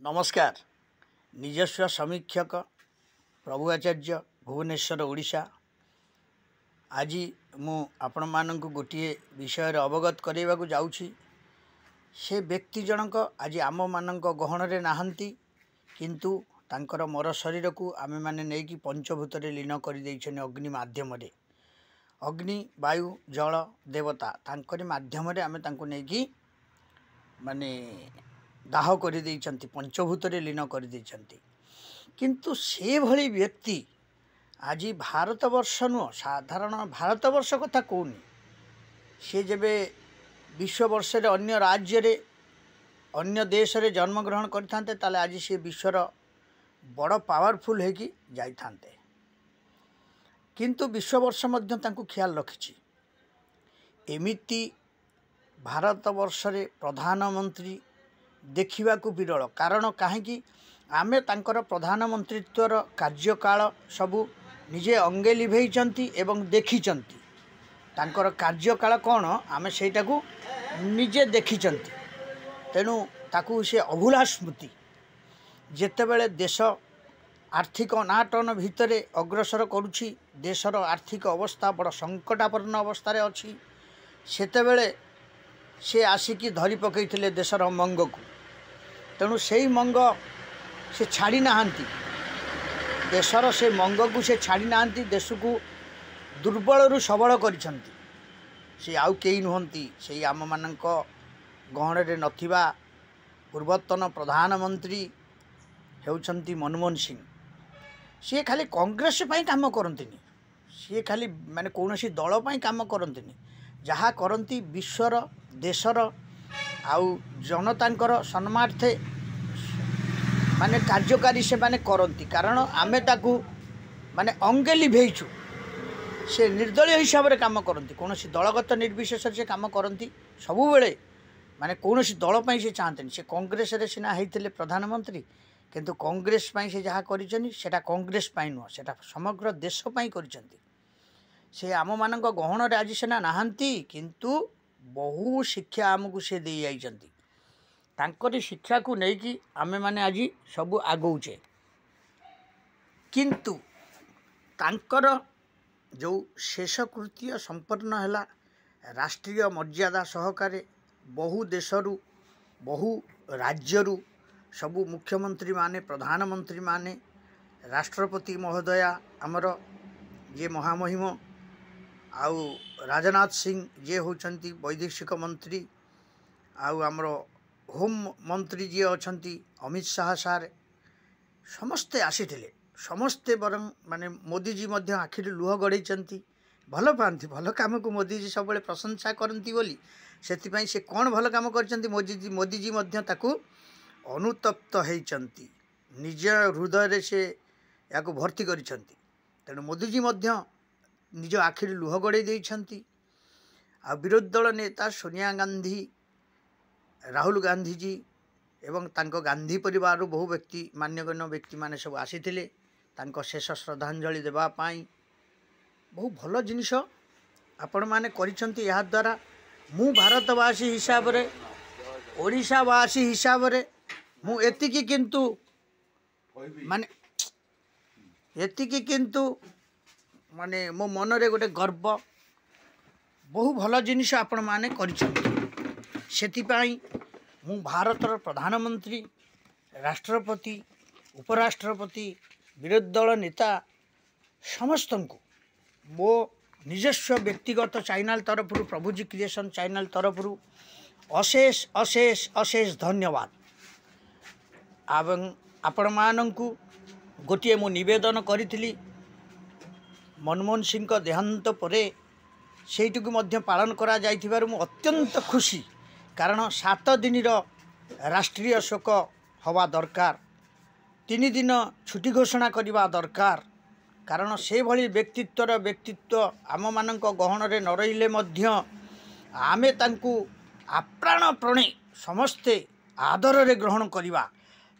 नमस्कार। निजस्व समीक्षक प्रभु आचार्य भुवनेश्वर ओडिशा। आज मु आपण मानक गोटे विषय अवगत करवाक जाऊँगी। से व्यक्ति जनक आज आम मानक गहन नहांती किंतु तांकर मर शरीर को आमे माने नहीं कि पंचभूत लीन कर अग्नि माध्यम अग्नि वायु जल देवता तांकर माध्यम आमे तांको नहीं कि माने दाह कर पंचभूत लीन कर किंतु से भली व्यक्ति आज भारतवर्ष नुह साधारण भारतवर्ष कथा कहूनी सी जब विश्ववर्ष अन्य राज्य रे अन्य देश रे जन्मग्रहण करते आज सी विश्वर बड़ पावरफुल है कि जाइथांते किंतु विश्ववर्ष मध्य तांको ख्याल रखिछि। एमिति भारतवर्ष रे प्रधानमंत्री देखा विरल कारण कहीं आमे तांकर प्रधानमंत्रीत्वर कार्यकाल सबू निजे अंगे लिभेइचंती एवं देखिचंती तांकर कार्यकाल कौन आमे सेटा को निजे देखिचंती। तेणु ताकू से अभूला स्मृति जेतेबेले देश आर्थिक नाटन भितर अग्रसर करुछि देशर आर्थिक अवस्था बड़ संकटापन्न अवस्था रे अछि सेतेबेले से आसिकी धरी पकईथिले देशर मंग को। तेणु से मंग से छाड़ी नाहांती देशर से मंग को से छाड़ी नाहांती देश को दुर्बल रु सबल करिसंती। से आउ केही नुहंती से आम मानक गहन रे नथिबा पूर्वतन प्रधानमंत्री हेउछंती मनमोहन सिंह। सी खाली कांग्रेस पई काम करंतिनी सी खाली माने कोनोसी दल पई काम करंतिनी जहाँ करती विश्वर देशर आउ जनतांकर सम्मानार्थे माने कार्यकारी से माने करती कारण आमे ताकू माने अंगे लिभेइछु से निर्दलीय हिसाब रे काम करती कौन दलगत निर्विशेष से काम करती सबु बेले माने कौन दल पई से चाहते से कांग्रेस रे सिना हेइथिले प्रधानमंत्री किंतु कांग्रेस पई से जहाँ करिसनी सेटा कांग्रेस पई नुह सेटा समग्र देश पई करिसंती। से आम मानक गहन रे आज सेना नाहांती किंतु बहु शिक्षा आमको से दे जाइछंती तांकरी शिक्षा को लेकिन आमे माने आज सबु आगौचे किंतु तांकर जो शेषकृत्य संपन्न हैला राष्ट्रीय मर्यादा सहकारे बहु देशरू बहु राज्यरू सबु मुख्यमंत्री माने प्रधानमंत्री माने राष्ट्रपति महोदया आमर जे महामहिम आउ राजनाथ सिंह जे होचंती वैदेशिक मंत्री आउ आमर होम मंत्री जी अछंती अमित शाह सार समस्ते आसीथिले समस्ते बरं माने मोदी जी मध्य आखिर लुह गड़ेचंती भल पाती भल काम को मोदी जी सब प्रशंसा करती बोली से से कौन भल काम करचंती मोदी जी मध्य ताकू अनुतप्त होइचंती निज हृदय से या भर्ती करिसंती। तेणु मोदी जी मध्य निज आखिर लुह गड़े देइछंती। आ विरोधी दल नेता सोनिया गांधी राहुल गांधी जी एवं तांको गांधी परिवार बहु व्यक्ति मान्यगण्य व्यक्ति माने सब आसीथिले तांको शेष श्रद्धांजलि देबा पाई बहु भल जिनिस आपण माने करिसंती। या द्वारा मु भारतवासी हिसाब रे ओडिशावासी हिसाब रे मु एतिकी किंतु माने एतिकी किंतु माने मो मन रे गोटे गर्व बहु भल जिनिस आपण माने करिसंती। सेतिपाई मु भारतर प्रधानमंत्री राष्ट्रपति उपराष्ट्रपति विरोधी दल नेता समस्त को मो निजस्व व्यक्तिगत चैनल तरफ प्रभुजी क्रिएशन चैनल तरफ अशेष अशेष अशेष धन्यवाद। आपण मानंकु गोटे मु निवेदन करी मनमोहन सिंह का देहांत परे सेठी को मध्य पालन करा जाइथिबारु मु अत्यंत खुशी कारण 7 दिन राष्ट्रीय शोक हवा दरकार 3 दिन छुट्टी घोषणा करवा दरकार कारण से भली व्यक्तित्व आम मानक गहन रे न रहिले मध्य आमे तांकु आप्राण प्रणे समस्ते आदर रे ग्रहण करवा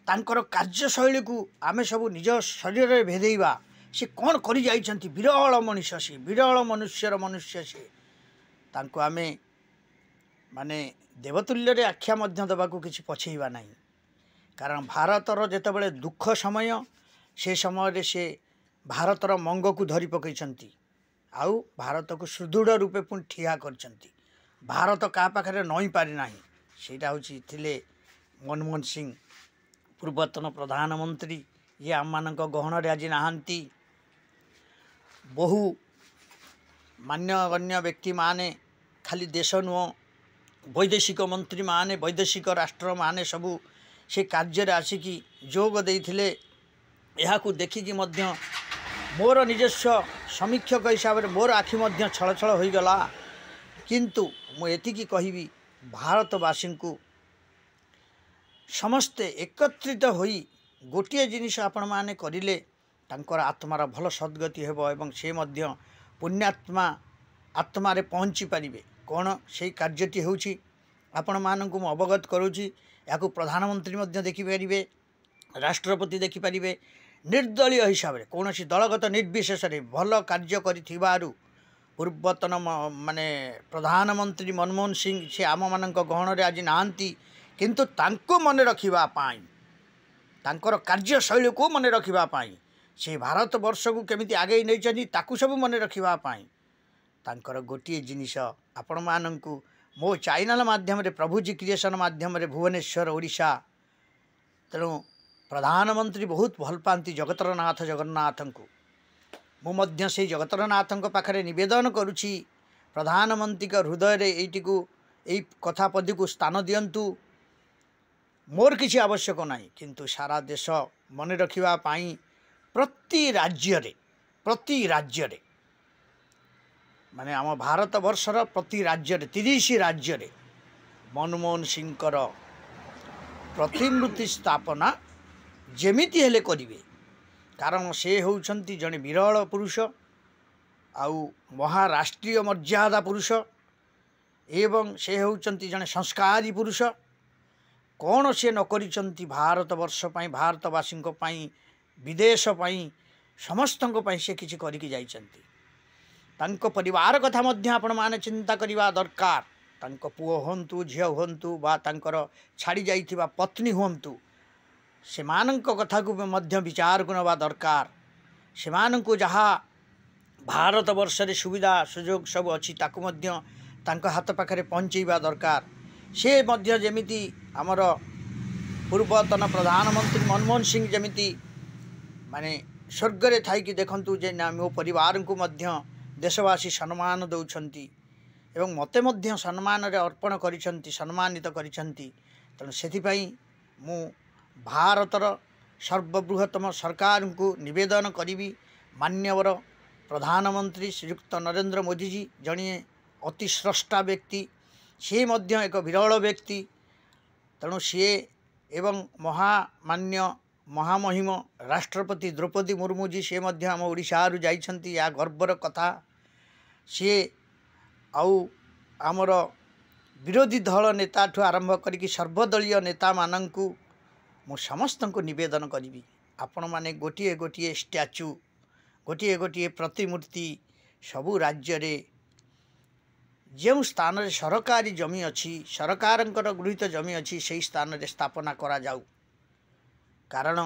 तांकर कार्यशैली को आमे सब निज शरीर रे भेदेइबा से कौन करी जाइछंती विरल मनुष्य से विरल मनुष्य से तांको आमे माने देवतुल्य रे आख्या मध्य देबाकू किछि पछेइबा नाही कारण भारतर जेतेबेले दुख समय से समय से भारतर मंग को धरी पकईछंती आउ भारत को सुदृढ़ रूपे पुणी ठिया करछंती। भारत क्या पाखे नई पारि ना सेटा हूँ थिले मनमोहन सिंह पूर्वतन प्रधानमंत्री ये आम मान गहन आज नहांती। बहु मान्यगण्य व्यक्ति माने खाली देश नुह वैदेशिक मंत्री माने वैदेशिक राष्ट्र माने सबू से कार्य आसिकी जोग देइथिले। यह देखिकी मध्य मोर निजस्व समीक्षक हिसाब से मोर आखि मध्य छल छल हो गला। किंतु मुझे कहबी भारतवासी को समस्ते एकत्रित होई गोटे जिनिस आपण माने करिले तांकर आत्मार भल सद्गति हेब एवं से मध्य पुण्यात्मा आत्मारे पहुँची पारिबे। कौन से कार्यटी होउछि आपण मानकु मु अवगत करूछि। याकु प्रधानमंत्री मध्य देखिपारे, राष्ट्रपति देखिपारे, निर्दलीय हिसाब से कौन दलगत निर्विशेष भल कार्य करिथिबारु पूर्वतन माने प्रधानमंत्री मनमोहन सिंह से आम मान गहन आज नहांती। किंतु तांको मन रखिबा पाई तांकर कार्यशैली को मन रखिबा पाई से भारत वर्ष को केमिति आगे नहीं चली ताकू सब मन रखिबा पाई तांकर गोटे जिनिस आपण मानंकु मो चैनल माध्यम रे प्रभुजी क्रिएशन माध्यम रे भुवनेश्वर ओडिशा तेणु प्रधानमंत्री बहुत भल पाती जगतरनाथ जगन्नाथ को मु मध्य से जगतरनाथ पाखरे निवेदन करुछि प्रधानमंत्री हृदय रे एटी को एई कथा पदी को स्थान दियंतु। मोर किसी आवश्यक नहीं किंतु सारा देश मन रखिबा पाई प्रति राज्य रे माने आम भारत वर्षर प्रति राज्य 30 राज्य रे मनमोहन सिंह प्रतिमूर्ति स्थापना जेमिति हेले करिवे। कारण से होउछंती जने विरल पुरुष आउ महाराष्ट्रीय मर्यादा पुरुष एवं से होउछंती जने संस्कारी पुरुष। कौन से न करिछंती भारत वर्ष पाई भारतवासी पाई विदेश पाई समस्तों पाई से किछि करिकि जाइछंती। तांको परिवार कथा मध्य आपण माने चिंता करिवा दरकार। तांको पुओ होंतु झियो होंतु बा तांकर छाड़ी जाइथिबा पत्नी होंतु से मानंको कथा को मध्य विचार करवा दरकार। से मानंको जहा भारत वर्ष रे सुविधा सुयोग सब अछि ताकु मध्य तांको हाथ पाखरे पहुंचेबा दरकार। से मध्य जेमिति आमर पूर्वतन प्रधानमंत्री मनमोहन सिंह जमिति माने स्वर्ग रे थाई कि देखंतु जे ना मो परिवार को मध्य देशवासी सम्मान दौछंती एवं मते मध्य सम्मान रे अर्पण करिसंती सम्मानित करिसंती। तेणु सेथिपाई मु भारतर सर्वबृहत्तम सरकार को निवेदन करी मान्यवर प्रधानमंत्री श्रीयुक्त नरेंद्र मोदी जी जड़े अति स्रष्टा व्यक्ति सी मध्य एक विरल व्यक्ति। तेणु सी एवं महामान्य महामहिम राष्ट्रपति द्रौपदी मुर्मू जी से मध्य आम ओडिशारू जाइछंती या गर्वर कथा। सी आउ आमर विरोधी दल नेता ठू आरंभ करिकि सर्वदलीय नेता मानंकु मु समस्त को निवेदन करी आपण माने गोटिए गोटिए स्टैच्यू गोटिए गोटिए प्रतिमूर्ति सबु राज्य रे जो स्थान रे सरकारी जमी अच्छी सरकारंकर गृहीत जमी अच्छी से स्थान रे स्थापना करा जाऊ। कारण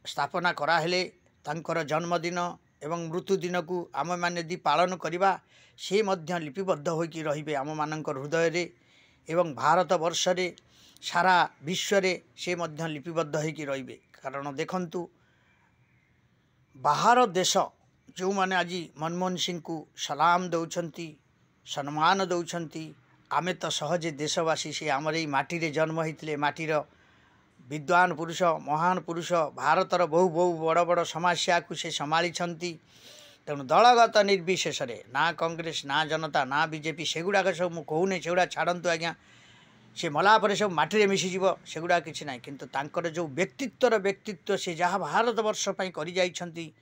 स्थापना करा हेले तांकर जन्मदिन एवं मृत्युदिन को आम माने दी पालन करिबा से मध्य लिपिबद्ध होइकी रहिबे आम मानकर हृदय रे एवं भारत वर्ष रे सारा विश्व रे से मध्य लिपिबद्ध होइकी रहिबे। कारण देखंतु बाहर देश जो माने आज मनमोहन सिंह को सलाम दौछंती सम्मान दौछंती आमे तो सहजे देशवासी से आमर एई माटी रे जन्म होइतिले माटीर विद्वान पुरुष महान पुरुष भारतर बहु बहु बड़ बड़ समस्या को से संभाली। तेणु दलगत निर्विशेष ना कांग्रेस ना जनता ना बीजेपी सेगुड़ाक सब मुझे कहूनी सेगुड़ा छाड़तु आज्ञा से मलापर सब माटी मिशिज सेगुड़ा कि ना किंतु तांकर जो व्यक्तित्व से जहाँ भारत वर्ष कर जाइछंती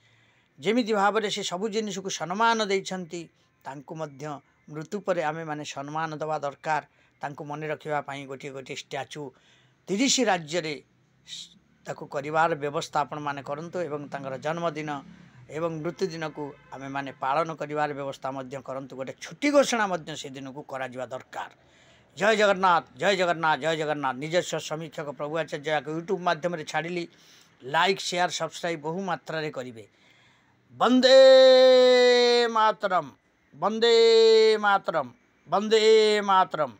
जेमिति भाव से सबु जिनिस को सम्मान देइछंती तांको मध्य मृत्यु पर आमे माने सम्मान दवा दरकार। तांको मन रखिबा पाई गोटे गोटे स्टैच्यू 30 राज्य रे ताको करिवार व्यवस्था आपण माने करंतु एवं तांकर जन्मदिन एवं मृत्युदिन को आमे माने पालन करिवार व्यवस्था मध्य करंतु। गोटे छुट्टी घोषणा मध्य से दिन को करा जिवा दरकार। जय जगन्नाथ जय जगन्नाथ जय जगन्नाथ। निजस्व समीक्षक प्रभु आचार्य यूट्यूब माध्यम छाड़िली। लाइक शेयर सब्सक्राइब बहु मात्रा रे करिवे। वंदे मातरम वंदे मातरम वंदे मातरम।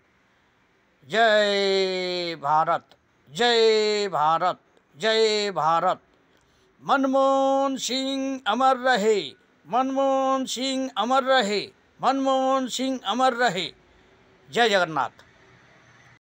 जय भारत जय भारत जय भारत। मनमोहन सिंह अमर रहे, मनमोहन सिंह अमर रहे, मनमोहन सिंह अमर रहे। जय जगन्नाथ।